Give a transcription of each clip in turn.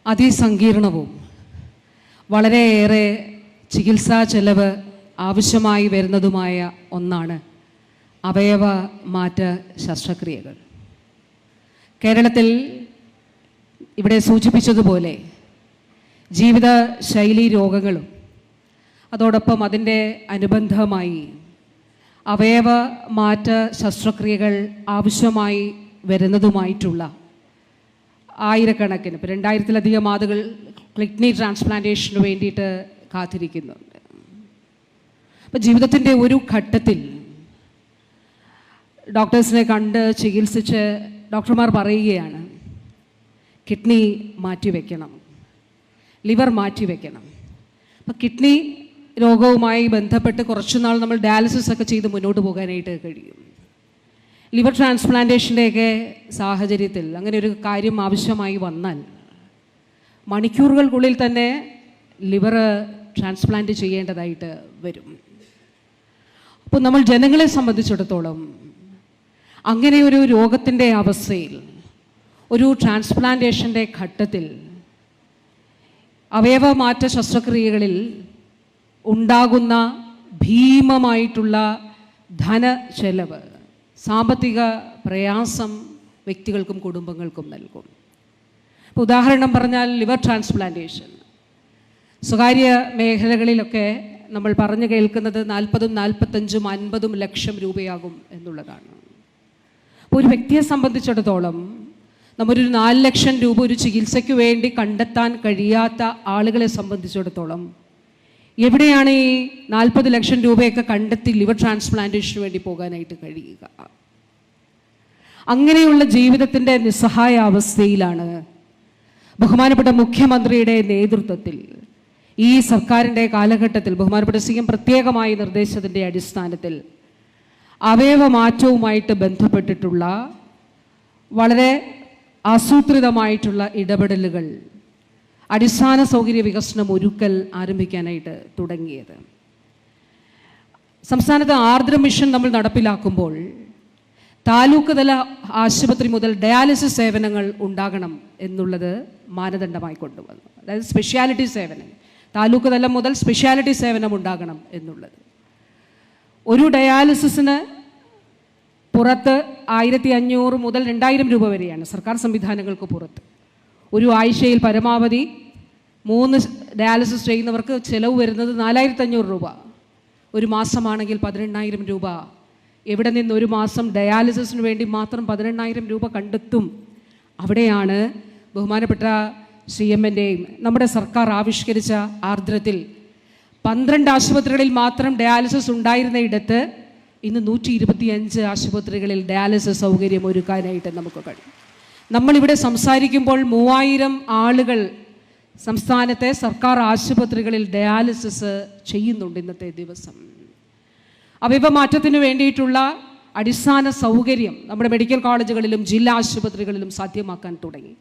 അതിസങ്കീർണവും വളരെയേറെ ചികിത്സാ ചെലവ് ആവശ്യമായി വരുന്നതുമായ ഒന്നാണ് അവയവ മാറ്റ ശസ്ത്രക്രിയകൾ. കേരളത്തിൽ ഇവിടെ സൂചിപ്പിച്ചതുപോലെ ജീവിതശൈലി രോഗങ്ങളും അതോടൊപ്പം അതിൻ്റെ അനുബന്ധമായി അവയവ മാറ്റ ശസ്ത്രക്രിയകൾ ആവശ്യമായി വരുന്നതുമായിട്ടുള്ള ആയിരക്കണക്കിന് 2000-ലധികം ആളുകൾ കിഡ്നി ട്രാൻസ്പ്ലാന്റേഷന് വേണ്ടിയിട്ട് കാത്തിരിക്കുന്നുണ്ട്. അപ്പോൾ ജീവിതത്തിൻ്റെ ഒരു ഘട്ടത്തിൽ ഡോക്ടേഴ്സിനെ കണ്ട് ചികിത്സിച്ച് ഡോക്ടർമാർ പറയുകയാണ്, കിഡ്നി മാറ്റിവെക്കണം, ലിവർ മാറ്റിവെക്കണം. അപ്പോൾ കിഡ്നി രോഗവുമായി ബന്ധപ്പെട്ട് കുറച്ചുനാൾ നമ്മൾ ഡയാലിസിസ് ഒക്കെ ചെയ്ത് മുന്നോട്ട് പോകാനായിട്ട് കഴിയും. ലിവർ ട്രാൻസ്പ്ലാന്റേഷൻ്റെയൊക്കെ സാഹചര്യത്തിൽ അങ്ങനെ ഒരു കാര്യം ആവശ്യമായി വന്നാൽ മണിക്കൂറുകൾക്കുള്ളിൽ തന്നെ ലിവർ ട്രാൻസ്പ്ലാന്റ് ചെയ്യേണ്ടതായിട്ട് വരും. അപ്പോൾ നമ്മൾ ജനങ്ങളെ സംബന്ധിച്ചിടത്തോളം അങ്ങനെ ഒരു രോഗത്തിൻ്റെ അവസ്ഥയിൽ ഒരു ട്രാൻസ്പ്ലാന്റേഷൻ്റെ ഘട്ടത്തിൽ അവയവമാറ്റ ശസ്ത്രക്രിയകളിൽ ഉണ്ടാകുന്ന ഭീമമായിട്ടുള്ള ധനച്ചെലവ്, സാമ്പത്തിക പ്രയാസം വ്യക്തികൾക്കും കുടുംബങ്ങൾക്കും നൽകും. ഇപ്പോൾ ഉദാഹരണം പറഞ്ഞാൽ ലിവർ ട്രാൻസ്പ്ലാന്റേഷൻ സ്വകാര്യ മേഖലകളിലൊക്കെ നമ്മൾ പറഞ്ഞു കേൾക്കുന്നത് 40, 45, 50 ലക്ഷം രൂപയാകും എന്നുള്ളതാണ്. അപ്പോൾ ഒരു വ്യക്തിയെ സംബന്ധിച്ചിടത്തോളം നമ്മളൊരു 4 ലക്ഷം രൂപ ഒരു ചികിത്സയ്ക്ക് വേണ്ടി കണ്ടെത്താൻ കഴിയാത്ത ആളുകളെ സംബന്ധിച്ചിടത്തോളം എവിടെയാണ് ഈ 40 ലക്ഷം രൂപയൊക്കെ കണ്ടെത്തി ലിവർ ട്രാൻസ്പ്ലാന്റേഷന് വേണ്ടി പോകാനായിട്ട് കഴിയുക? അങ്ങനെയുള്ള ജീവിതത്തിൻ്റെ നിസ്സഹായ അവസ്ഥയിലാണ് ബഹുമാനപ്പെട്ട മുഖ്യമന്ത്രിയുടെ നേതൃത്വത്തിൽ ഈ സർക്കാരിൻ്റെ കാലഘട്ടത്തിൽ ബഹുമാനപ്പെട്ട CM പ്രത്യേകമായി നിർദ്ദേശത്തിൻ്റെ അടിസ്ഥാനത്തിൽ അവയവമാറ്റവുമായിട്ട് ബന്ധപ്പെട്ടിട്ടുള്ള വളരെ ആസൂത്രിതമായിട്ടുള്ള ഇടപെടലുകൾ, അടിസ്ഥാന സൗകര്യ വികസനം ഒരുക്കൽ ആരംഭിക്കാനായിട്ട് തുടങ്ങിയത്. സംസ്ഥാനത്ത് ആർദ്ര മിഷൻ നമ്മൾ നടപ്പിലാക്കുമ്പോൾ താലൂക്ക് തല ആശുപത്രി മുതൽ ഡയാലിസിസ് സേവനങ്ങൾ ഉണ്ടാകണം എന്നുള്ളത് മാനദണ്ഡമായി കൊണ്ടുവന്നു. അതായത് സ്പെഷ്യാലിറ്റി സേവനം, താലൂക്ക് തലം മുതൽ സ്പെഷ്യാലിറ്റി സേവനം ഉണ്ടാകണം എന്നുള്ളത്. ഒരു ഡയാലിസിസിന് പുറത്ത് 1500 മുതൽ 2000 രൂപ വരെയാണ് സർക്കാർ സംവിധാനങ്ങൾക്ക് പുറത്ത്. ഒരു ആഴ്ചയിൽ പരമാവധി 3 ഡയാലിസിസ് ചെയ്യുന്നവർക്ക് ചിലവ് വരുന്നത് 4500 രൂപ. ഒരു മാസമാണെങ്കിൽ 18000 രൂപ. എവിടെ നിന്ന് ഒരു മാസം ഡയാലിസിസിന് വേണ്ടി മാത്രം 18000 രൂപ കണ്ടെത്തും? അവിടെയാണ് ബഹുമാനപ്പെട്ട CMൻ്റെയും നമ്മുടെ സർക്കാർ ആവിഷ്കരിച്ച ആർദ്രത്തിൽ 12 ആശുപത്രികളിൽ മാത്രം ഡയാലിസിസ് ഉണ്ടായിരുന്ന ഇടത്ത് ഇന്ന് 125 ആശുപത്രികളിൽ ഡയാലിസിസ് സൗകര്യം ഒരുക്കാനായിട്ട് നമുക്ക് കഴിയും. നമ്മളിവിടെ സംസാരിക്കുമ്പോൾ 3000 ആളുകൾ സംസ്ഥാനത്തെ സർക്കാർ ആശുപത്രികളിൽ ഡയാലിസിസ് ചെയ്യുന്നുണ്ട് ഇന്നത്തെ ദിവസം. അവയവമാറ്റത്തിന് വേണ്ടിയിട്ടുള്ള അടിസ്ഥാന സൗകര്യം നമ്മുടെ മെഡിക്കൽ കോളേജുകളിലും ജില്ലാ ആശുപത്രികളിലും സാധ്യമാക്കാൻ തുടങ്ങി.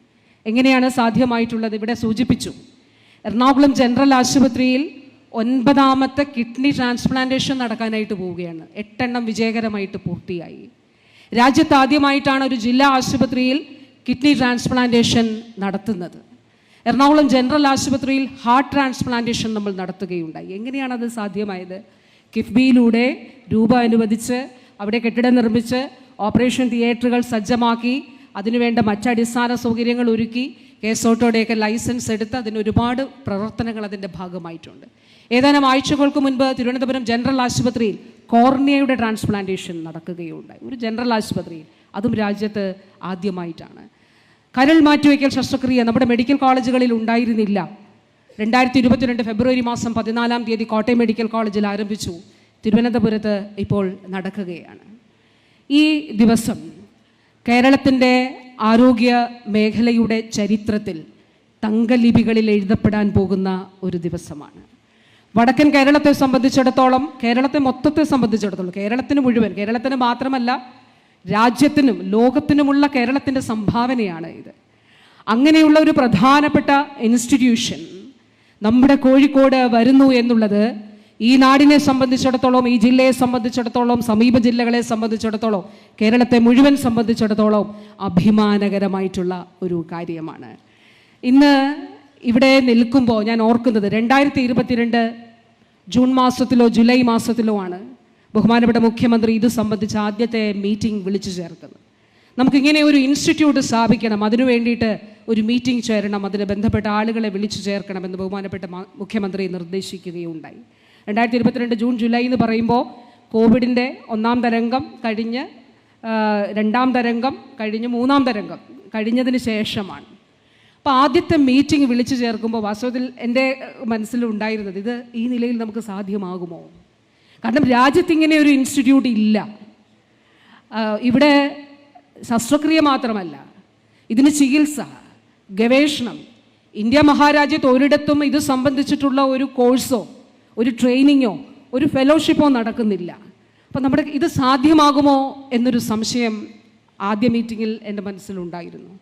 എങ്ങനെയാണ് സാധ്യമായിട്ടുള്ളത്? ഇവിടെ സൂചിപ്പിച്ചു. എറണാകുളം ജനറൽ ആശുപത്രിയിൽ 9ാമത്തെ കിഡ്നി ട്രാൻസ്പ്ലാന്റേഷൻ നടക്കാനായിട്ട് പോവുകയാണ്. 8 എണ്ണം വിജയകരമായിട്ട് പൂർത്തിയായി. രാജ്യത്ത് ആദ്യമായിട്ടാണ് ഒരു ജില്ലാ ആശുപത്രിയിൽ കിഡ്നി ട്രാൻസ്പ്ലാന്റേഷൻ നടത്തുന്നത്. എറണാകുളം ജനറൽ ആശുപത്രിയിൽ ഹാർട്ട് ട്രാൻസ്പ്ലാന്റേഷൻ നമ്മൾ നടത്തുകയുണ്ടായി. എങ്ങനെയാണത് സാധ്യമായത്? കിഫ്ബിയിലൂടെ രൂപ അനുവദിച്ച് അവിടെ കെട്ടിടം നിർമ്മിച്ച് ഓപ്പറേഷൻ തിയേറ്ററുകൾ സജ്ജമാക്കി അതിനുവേണ്ട മറ്റടിസ്ഥാന സൗകര്യങ്ങൾ ഒരുക്കി കേസോട്ടോടെയൊക്കെ ലൈസൻസ് എടുത്ത് അതിനൊരുപാട് പ്രവർത്തനങ്ങൾ അതിൻ്റെ ഭാഗമായിട്ടുണ്ട്. ഏതാനും ആഴ്ചകൾക്ക് മുൻപ് തിരുവനന്തപുരം ജനറൽ ആശുപത്രിയിൽ കോർണിയയുടെ ട്രാൻസ്പ്ലാന്റേഷൻ നടക്കുകയുണ്ടായി. ഒരു ജനറൽ ആശുപത്രിയിൽ, അതും രാജ്യത്ത് ആദ്യമായിട്ടാണ്. കരൾ മാറ്റിവയ്ക്കൽ ശസ്ത്രക്രിയ നമ്മുടെ മെഡിക്കൽ കോളേജുകളിൽ ഉണ്ടായിരുന്നില്ല. 2022 ഫെബ്രുവരി മാസം 14-ാം തീയതി കോട്ടയം മെഡിക്കൽ കോളേജിൽ ആരംഭിച്ചു. തിരുവനന്തപുരത്ത് ഇപ്പോൾ നടക്കുകയാണ്. ഈ ദിവസം കേരളത്തിൻ്റെ ആരോഗ്യ മേഖലയുടെ ചരിത്രത്തിൽ തങ്കലിപികളിൽ എഴുതപ്പെടാൻ പോകുന്ന ഒരു ദിവസമാണ്. വടക്കൻ കേരളത്തെ സംബന്ധിച്ചിടത്തോളം, കേരളത്തെ മൊത്തത്തെ സംബന്ധിച്ചിടത്തോളം, കേരളത്തിന് മുഴുവൻ, കേരളത്തിന് മാത്രമല്ല രാജ്യത്തിനും ലോകത്തിനുമുള്ള കേരളത്തിൻ്റെ സംഭാവനയാണ് ഇത്. അങ്ങനെയുള്ള ഒരു പ്രധാനപ്പെട്ട ഇൻസ്റ്റിറ്റ്യൂഷൻ നമ്മുടെ കോഴിക്കോട് വരുന്നു എന്നുള്ളത് ഈ നാടിനെ സംബന്ധിച്ചിടത്തോളം, ഈ ജില്ലയെ സംബന്ധിച്ചിടത്തോളം, സമീപ ജില്ലകളെ സംബന്ധിച്ചിടത്തോളം, കേരളത്തെ മുഴുവൻ സംബന്ധിച്ചിടത്തോളം അഭിമാനകരമായിട്ടുള്ള ഒരു കാര്യമാണ്. ഇന്ന് ഇവിടെ നിൽക്കുമ്പോൾ ഞാൻ ഓർക്കുന്നത് 2022 ജൂൺ മാസത്തിലോ ജൂലൈ മാസത്തിലോ ആണ് ബഹുമാനപ്പെട്ട മുഖ്യമന്ത്രി ഇത് സംബന്ധിച്ച് ആദ്യത്തെ മീറ്റിംഗ് വിളിച്ചു ചേർക്കുന്നത്. നമുക്കിങ്ങനെ ഒരു ഇൻസ്റ്റിറ്റ്യൂട്ട് സ്ഥാപിക്കണം, അതിനു വേണ്ടിയിട്ട് ഒരു മീറ്റിംഗ് ചേരണം, അതിന് ബന്ധപ്പെട്ട ആളുകളെ വിളിച്ചു ചേർക്കണമെന്ന് ബഹുമാനപ്പെട്ട മുഖ്യമന്ത്രി നിർദ്ദേശിക്കുകയുണ്ടായി. 2022 ജൂൺ ജൂലൈ എന്ന് പറയുമ്പോൾ കോവിഡിൻ്റെ 1ാം തരംഗം കഴിഞ്ഞ് 2ാം തരംഗം കഴിഞ്ഞ് 3ാം തരംഗം കഴിഞ്ഞതിന് ശേഷമാണ്. അപ്പോൾ ആദ്യത്തെ മീറ്റിംഗ് വിളിച്ചു ചേർക്കുമ്പോൾ വാസ്തവത്തിൽ എൻ്റെ മനസ്സിലുണ്ടായിരുന്നത് ഇത് ഈ നിലയിൽ നമുക്ക് സാധ്യമാകുമോ? കാരണം രാജ്യത്തിങ്ങനെ ഒരു ഇൻസ്റ്റിറ്റ്യൂട്ട് ഇല്ല. ഇവിടെ ശസ്ത്രക്രിയ മാത്രമല്ല, ഇതിന് ചികിത്സ, ഗവേഷണം, ഇന്ത്യ മഹാരാജ്യത്ത് ഒരിടത്തും ഇത് സംബന്ധിച്ചിട്ടുള്ള ഒരു കോഴ്സോ ഒരു ട്രെയിനിങ്ങോ ഒരു ഫെലോഷിപ്പോ നടക്കുന്നില്ല. അപ്പം നമ്മുടെ ഇത് സാധ്യമാകുമോ എന്നൊരു സംശയം ആദ്യ മീറ്റിങ്ങിൽ എൻ്റെ മനസ്സിലുണ്ടായിരുന്നു.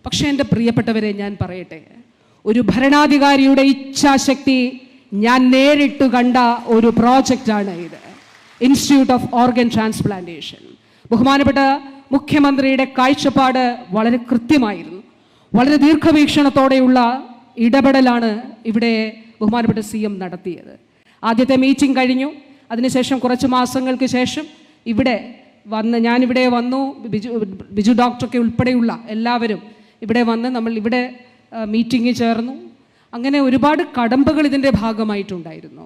പക്ഷേ എൻ്റെ പ്രിയപ്പെട്ടവരെ, ഞാൻ പറയട്ടെ, ഒരു ഭരണാധികാരിയുടെ ഇച്ഛാശക്തി ഞാൻ നേരിട്ട് കണ്ട ഒരു പ്രോജക്റ്റാണ് ഇത്, ഇൻസ്റ്റിറ്റ്യൂട്ട് ഓഫ് ഓർഗൻ ട്രാൻസ്പ്ലാന്റേഷൻ. ബഹുമാനപ്പെട്ട മുഖ്യമന്ത്രിയുടെ കാഴ്ചപ്പാട് വളരെ കൃത്യമായിരുന്നു. വളരെ ദീർഘവീക്ഷണത്തോടെയുള്ള ഇടപെടലാണ് ഇവിടെ ബഹുമാനപ്പെട്ട CM നടത്തിയത്. ആദ്യത്തെ മീറ്റിംഗ് കഴിഞ്ഞു. അതിനുശേഷം കുറച്ച് മാസങ്ങൾക്ക് ശേഷം ഞാനിവിടെ വന്നു, ബിജു ഡോക്ടറൊക്കെ ഉൾപ്പെടെയുള്ള എല്ലാവരും ഇവിടെ വന്ന് നമ്മൾ ഇവിടെ മീറ്റിംഗ് ചേർന്നു. അങ്ങനെ ഒരുപാട് കടമ്പകൾ ഇതിൻ്റെ ഭാഗമായിട്ടുണ്ടായിരുന്നു.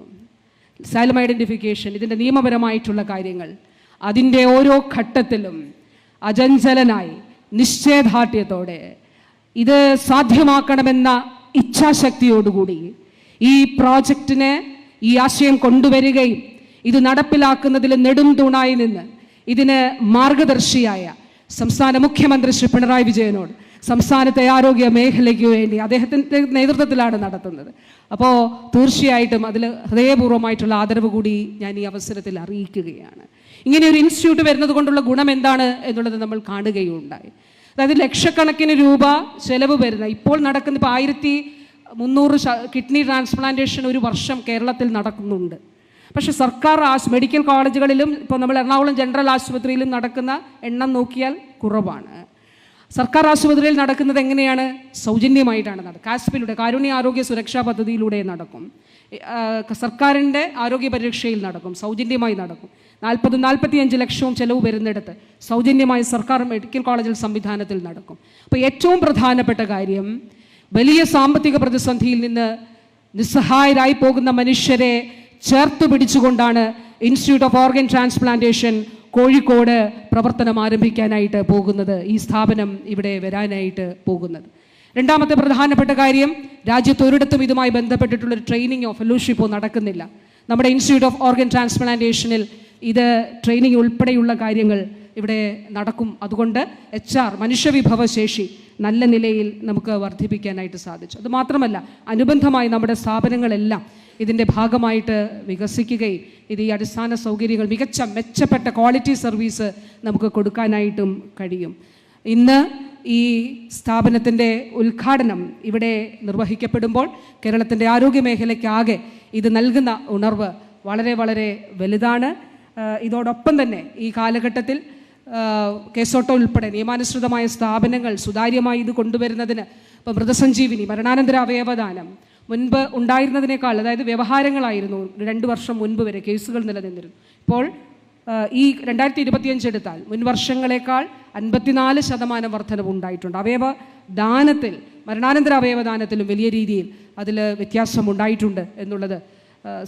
അസൈലം ഐഡൻറ്റിഫിക്കേഷൻ, ഇതിൻ്റെ നിയമപരമായിട്ടുള്ള കാര്യങ്ങൾ, അതിൻ്റെ ഓരോ ഘട്ടത്തിലും അചഞ്ചലനായി നിശ്ചയദാർഢ്യത്തോടെ ഇത് സാധ്യമാക്കണമെന്ന ഇച്ഛാശക്തിയോടുകൂടി ഈ പ്രോജക്റ്റിനെ, ഈ ആശയം കൊണ്ടുവരികയും ഇത് നടപ്പിലാക്കുന്നതിൽ നെടും തൂണായി നിന്ന് ഇതിന് മാർഗദർശിയായ സംസ്ഥാന മുഖ്യമന്ത്രി ശ്രീ പിണറായി വിജയനോട്, സംസ്ഥാനത്തെ ആരോഗ്യ മേഖലയ്ക്ക് വേണ്ടി അദ്ദേഹത്തിൻ്റെ നേതൃത്വത്തിലാണ് നടത്തുന്നത്. അപ്പോൾ തീർച്ചയായിട്ടും അതിൽ ഹൃദയപൂർവ്വമായിട്ടുള്ള ആദരവ് കൂടി ഞാൻ ഈ അവസരത്തിൽ അറിയിക്കുകയാണ്. ഇങ്ങനെ ഒരു ഇൻസ്റ്റിറ്റ്യൂട്ട് വരുന്നത് കൊണ്ടുള്ള ഗുണം എന്താണ് എന്നുള്ളത് നമ്മൾ കാണുകയുണ്ടായി. അതായത് ലക്ഷക്കണക്കിന് രൂപ ചെലവ് വരുന്ന, ഇപ്പോൾ നടക്കുന്ന 1300 കിഡ്നി ട്രാൻസ്പ്ലാന്റേഷൻ ഒരു വർഷം കേരളത്തിൽ നടക്കുന്നുണ്ട്. പക്ഷേ സർക്കാർ മെഡിക്കൽ കോളേജുകളിലും ഇപ്പോൾ നമ്മൾ എറണാകുളം ജനറൽ ആശുപത്രിയിലും നടക്കുന്ന എണ്ണം നോക്കിയാൽ കുറവാണ്. സർക്കാർ ആശുപത്രിയിൽ നടക്കുന്നത് എങ്ങനെയാണ്? സൗജന്യമായിട്ടാണ് നടക്കുക. കാസ്പിലൂടെ, കാരുണ്യ ആരോഗ്യ സുരക്ഷാ പദ്ധതിയിലൂടെ നടക്കും. സർക്കാരിൻ്റെ ആരോഗ്യ പരിരക്ഷയിൽ നടക്കും, സൗജന്യമായി നടക്കും. 40-45 ലക്ഷവും ചെലവ് വരുന്നിടത്ത് സൗജന്യമായി സർക്കാർ മെഡിക്കൽ കോളേജിൽ സംവിധാനത്തിൽ നടക്കും. അപ്പോൾ ഏറ്റവും പ്രധാനപ്പെട്ട കാര്യം, വലിയ സാമ്പത്തിക പ്രതിസന്ധിയിൽ നിന്ന് നിസ്സഹായരായി പോകുന്ന മനുഷ്യരെ ചേർത്ത് പിടിച്ചുകൊണ്ടാണ് Institute of Organ Transplantation Kozhikode പ്രവർത്തനം ആരംഭിക്കാനായിട്ട് പോകുന്നത്, ഈ സ്ഥാപനം ഇവിടെ വരാനായിട്ട് പോകുന്നത്. രണ്ടാമത്തെ പ്രധാനപ്പെട്ട കാര്യം, രാജ്യത്ത് ഒരിടത്തും ഇതുമായി ബന്ധപ്പെട്ടിട്ടുള്ളൊരു ട്രെയിനിങ്ങോ ഫെലോഷിപ്പോ നടക്കുന്നില്ല. നമ്മുടെ ഇൻസ്റ്റിറ്റ്യൂട്ട് ഓഫ് ഓർഗൻ ട്രാൻസ്പ്ലാന്റേഷനിൽ ഇത് ട്രെയിനിങ് ഉൾപ്പെടെയുള്ള കാര്യങ്ങൾ ഇവിടെ നടക്കും. അതുകൊണ്ട് HR, മനുഷ്യവിഭവശേഷി നല്ല നിലയിൽ നമുക്ക് വർദ്ധിപ്പിക്കാനായിട്ട് സാധിച്ചു. അതുമാത്രമല്ല, അനുബന്ധമായി നമ്മുടെ സ്ഥാപനങ്ങളെല്ലാം ഇതിൻ്റെ ഭാഗമായിട്ട് വികസിക്കുകയും ഇത് ഈ അടിസ്ഥാന സൗകര്യങ്ങൾ മെച്ചപ്പെട്ട ക്വാളിറ്റി സർവീസ് നമുക്ക് കൊടുക്കാനായിട്ടും കഴിയും. ഇന്ന് ഈ സ്ഥാപനത്തിൻ്റെ ഉദ്ഘാടനം ഇവിടെ നിർവഹിക്കപ്പെടുമ്പോൾ കേരളത്തിൻ്റെ ആരോഗ്യ മേഖലയ്ക്കാകെ ഇത് നൽകുന്ന ഉണർവ് വളരെ വളരെ വലുതാണ്. ഇതോടൊപ്പം തന്നെ ഈ കാലഘട്ടത്തിൽ കേസോട്ടോ ഉൾപ്പെടെ നിയമാനുസൃതമായ സ്ഥാപനങ്ങൾ സുതാര്യമായി ഇത് കൊണ്ടുവരുന്നതിന് ഇപ്പോൾ മൃതസഞ്ജീവിനി, മരണാനന്തര അവയവദാനം മുൻപ് ഉണ്ടായിരുന്നതിനേക്കാൾ, അതായത് വ്യവഹാരങ്ങളായിരുന്നു 2 വർഷം മുൻപ് വരെ കേസുകൾ നിലനിന്നിരുന്നു. ഇപ്പോൾ ഈ 2025 എടുത്താൽ മുൻ വർഷങ്ങളെക്കാൾ 54% വർധനവ് ഉണ്ടായിട്ടുണ്ട്. അവയവദാനത്തിൽ, മരണാനന്തര അവയവദാനത്തിലും വലിയ രീതിയിൽ അതിൽ വ്യത്യാസം ഉണ്ടായിട്ടുണ്ട് എന്നുള്ളത്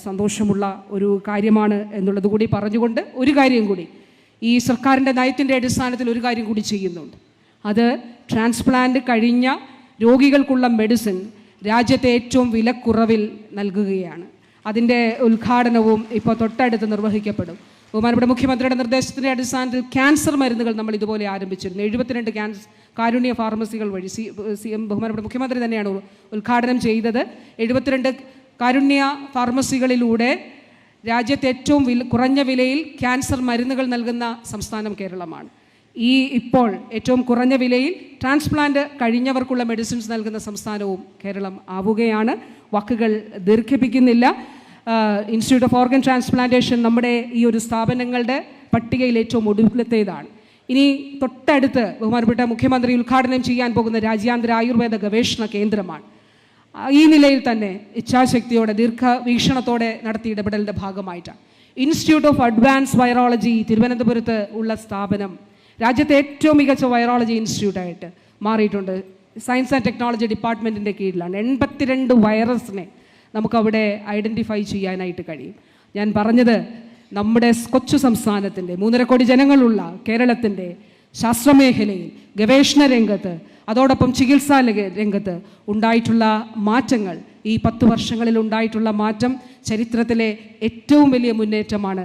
സന്തോഷമുള്ള ഒരു കാര്യമാണ് എന്നുള്ളത് കൂടി പറഞ്ഞുകൊണ്ട് ഒരു കാര്യം കൂടി, ഈ സർക്കാരിൻ്റെ നയത്തിൻ്റെ അടിസ്ഥാനത്തിൽ ഒരു കാര്യം കൂടി ചെയ്യുന്നുണ്ട്. അത് ട്രാൻസ്പ്ലാന്റ് കഴിഞ്ഞ രോഗികൾക്കുള്ള മെഡിസിൻ രാജ്യത്തെ ഏറ്റവും വിലക്കുറവിൽ നൽകുകയാണ്. അതിൻ്റെ ഉദ്ഘാടനവും ഇപ്പോൾ തൊട്ടടുത്ത് നിർവഹിക്കപ്പെടും. ബഹുമാനപ്പെട്ട മുഖ്യമന്ത്രിയുടെ നിർദ്ദേശത്തിൻ്റെ അടിസ്ഥാനത്തിൽ ക്യാൻസർ മരുന്നുകൾ നമ്മൾ ഇതുപോലെ ആരംഭിച്ചിരുന്നു. 72 കാരുണ്യ ഫാർമസികൾ വഴി ബഹുമാനപ്പെട്ട മുഖ്യമന്ത്രി തന്നെയാണ് ഉദ്ഘാടനം ചെയ്തത്. 72 കാരുണ്യ ഫാർമസികളിലൂടെ രാജ്യത്തെ ഏറ്റവും കുറഞ്ഞ വിലയിൽ ക്യാൻസർ മരുന്നുകൾ നൽകുന്ന സംസ്ഥാനം കേരളമാണ്. ഇപ്പോൾ ഏറ്റവും കുറഞ്ഞ വിലയിൽ ട്രാൻസ്പ്ലാന്റ് കഴിഞ്ഞവർക്കുള്ള മെഡിസിൻസ് നൽകുന്ന സംസ്ഥാനവും കേരളം ആവുകയാണ്. വാക്കുകൾ ദീർഘിപ്പിക്കുന്നില്ല. ഇൻസ്റ്റിറ്റ്യൂട്ട് ഓഫ് ഓർഗൻ ട്രാൻസ്പ്ലാന്റേഷൻ നമ്മുടെ ഈ ഒരു സ്ഥാപനങ്ങളുടെ പട്ടികയിൽ ഏറ്റവും ഒടുവിലത്തേതാണ്. ഇനി തൊട്ടടുത്ത് ബഹുമാനപ്പെട്ട മുഖ്യമന്ത്രി ഉദ്ഘാടനം ചെയ്യാൻ പോകുന്ന രാജ്യാന്തര ആയുർവേദ ഗവേഷണ കേന്ദ്രമാണ്. ഈ നിലയിൽ തന്നെ ഇച്ഛാശക്തിയോടെ ദീർഘവീക്ഷണത്തോടെ നടത്തിയ ഇടപെടലിൻ്റെ ഭാഗമായിട്ടാണ് ഇൻസ്റ്റിറ്റ്യൂട്ട് ഓഫ് അഡ്വാൻസ് വൈറോളജി തിരുവനന്തപുരത്ത് ഉള്ള സ്ഥാപനം രാജ്യത്തെ ഏറ്റവും മികച്ച വൈറോളജി ഇൻസ്റ്റിറ്റ്യൂട്ടായിട്ട് മാറിയിട്ടുണ്ട്. സയൻസ് ആൻഡ് ടെക്നോളജി ഡിപ്പാർട്ട്മെൻറ്റിൻ്റെ കീഴിലാണ്. 82 വൈറസിനെ നമുക്കവിടെ ഐഡൻറ്റിഫൈ ചെയ്യാനായിട്ട് കഴിയും. ഞാൻ പറഞ്ഞത് നമ്മുടെ കൊച്ചു സംസ്ഥാനത്തിൻ്റെ 3.5 കോടി ജനങ്ങളുള്ള കേരളത്തിൻ്റെ ശാസ്ത്രമേഖലയിൽ ഗവേഷണ രംഗത്ത് അതോടൊപ്പം ചികിത്സാ രംഗത്ത് ഉണ്ടായിട്ടുള്ള മാറ്റങ്ങൾ, ഈ 10 വർഷങ്ങളിൽ ഉണ്ടായിട്ടുള്ള മാറ്റം ചരിത്രത്തിലെ ഏറ്റവും വലിയ മുന്നേറ്റമാണ്.